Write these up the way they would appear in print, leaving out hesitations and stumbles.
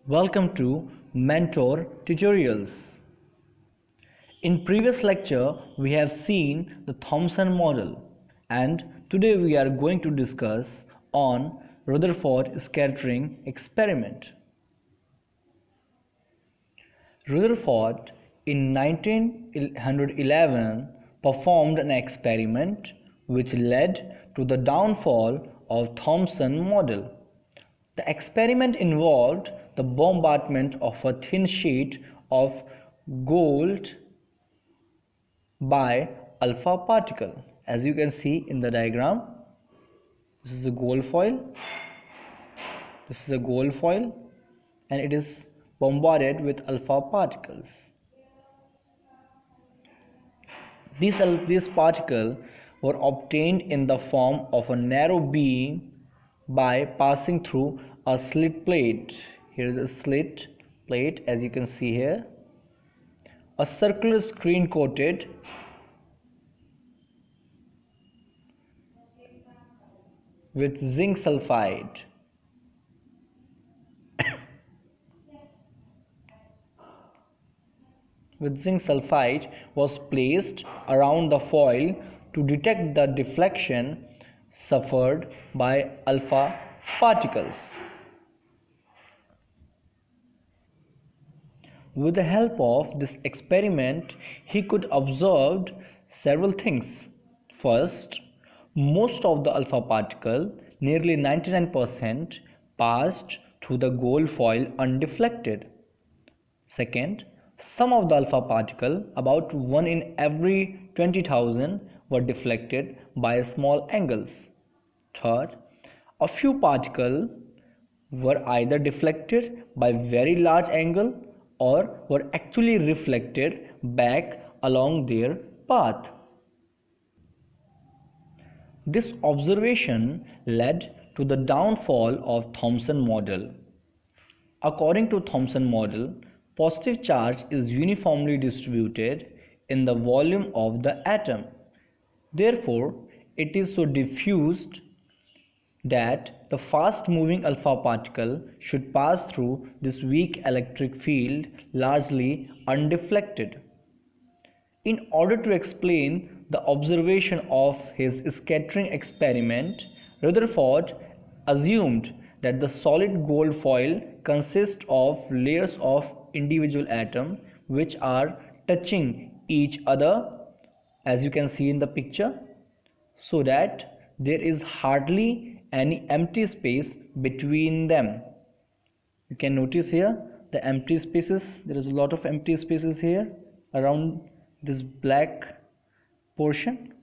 Welcome to Mentor Tutorials. In previous lecture, we have seen the Thomson model, and today we are going to discuss on Rutherford scattering experiment. Rutherford in 1911 performed an experiment which led to the downfall of Thomson model. The experiment involved the bombardment of a thin sheet of gold by alpha particle. As you can see in the diagram, this is a gold foil. This is a gold foil, and it is bombarded with alpha particles. These particles were obtained in the form of a narrow beam by passing through a slit plate. Here is a slit plate, as you can see here. A circular screen coated with zinc sulfide. Was placed around the foil to detect the deflection suffered by alpha particles. With the help of this experiment, he could observe several things. First, most of the alpha particle, nearly 99%, passed through the gold foil undeflected. Second, some of the alpha particle, about 1 in every 20,000, were deflected by small angles. Third, a few particles were either deflected by very large angle or were actually reflected back along their path. This observation led to the downfall of Thomson model. According to Thomson model, positive charge is uniformly distributed in the volume of the atom. Therefore, it is so diffused that the fast moving alpha particle should pass through this weak electric field largely undeflected. In order to explain the observation of his scattering experiment, Rutherford assumed that the solid gold foil consists of layers of individual atoms which are touching each other, as you can see in the picture, so that there is hardly any empty space between them. You can notice here the empty spaces. There is a lot of empty spaces here around this black portion.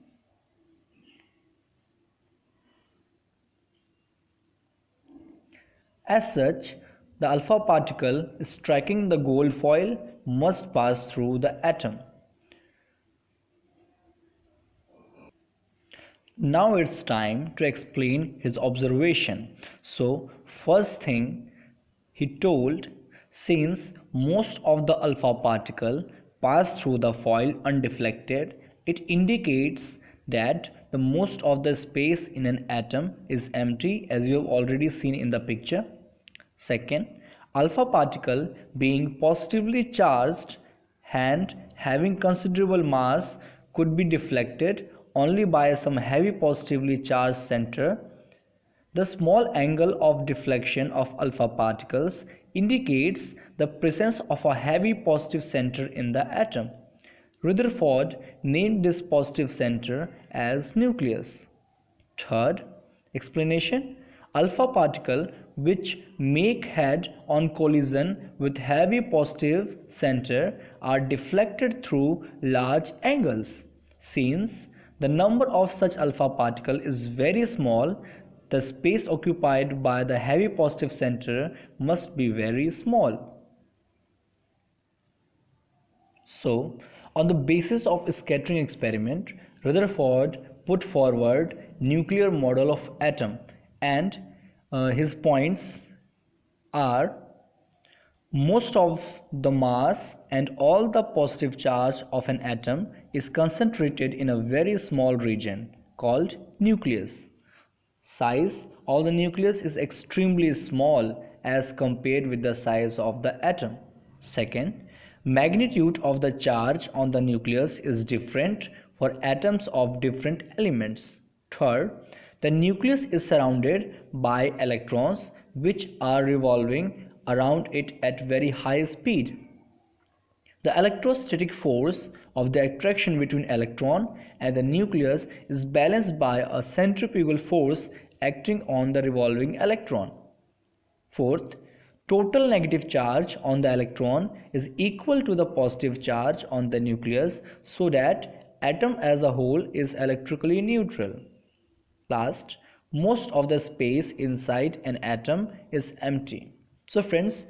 As such, the alpha particle striking the gold foil must pass through the atom. Now it's time to explain his observation. So first thing he told, since most of the alpha particle pass through the foil undeflected, it indicates that the most of the space in an atom is empty, as you have already seen in the picture. Second, alpha particle being positively charged and having considerable mass could be deflected only by some heavy positively charged center. The small angle of deflection of alpha particles indicates the presence of a heavy positive center in the atom. Rutherford named this positive center as nucleus. Third explanation, alpha particle which make head-on collision with heavy positive center are deflected through large angles. Since the number of such alpha particle is very small, the space occupied by the heavy positive center must be very small. So, on the basis of a scattering experiment, Rutherford put forward nuclear model of atom, and his points are: most of the mass and all the positive charge of an atom is concentrated in a very small region called nucleus. Size of the nucleus is extremely small as compared with the size of the atom. Second, magnitude of the charge on the nucleus is different for atoms of different elements. Third, the nucleus is surrounded by electrons which are revolving around it at very high speed. The electrostatic force of the attraction between electron and the nucleus is balanced by a centrifugal force acting on the revolving electron. Fourth, total negative charge on the electron is equal to the positive charge on the nucleus, so that atom as a whole is electrically neutral. Last, most of the space inside an atom is empty. So friends,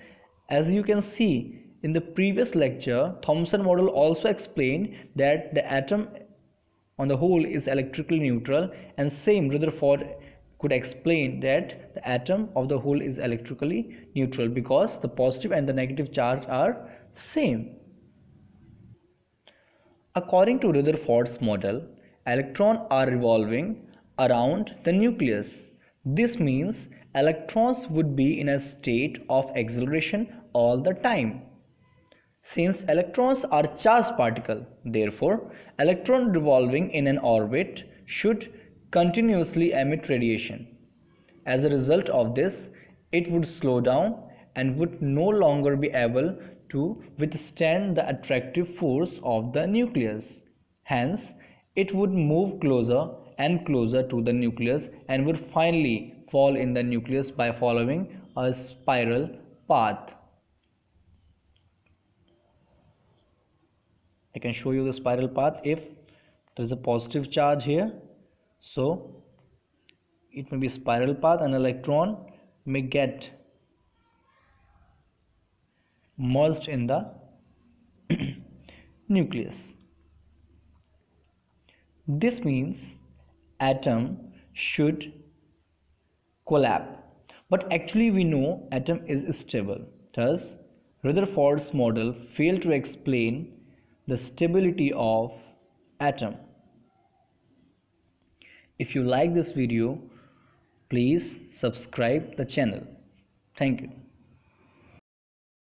as you can see in the previous lecture, Thomson model also explained that the atom on the whole is electrically neutral, and same Rutherford could explain that the atom of the whole is electrically neutral because the positive and the negative charge are same. According to Rutherford's model, electrons are revolving around the nucleus. This means electrons would be in a state of acceleration all the time. Since electrons are charged particles, therefore, electron revolving in an orbit should continuously emit radiation. As a result of this, it would slow down and would no longer be able to withstand the attractive force of the nucleus. Hence, it would move closer and closer to the nucleus and would finally fall in the nucleus by following a spiral path. I can show you the spiral path. If there is a positive charge here, so it may be spiral path, and electron may get merged in the nucleus. This means atom should collapse, but actually we know atom is stable. Thus, Rutherford's model failed to explain the stability of atom. If you like this video, please subscribe the channel. Thank you.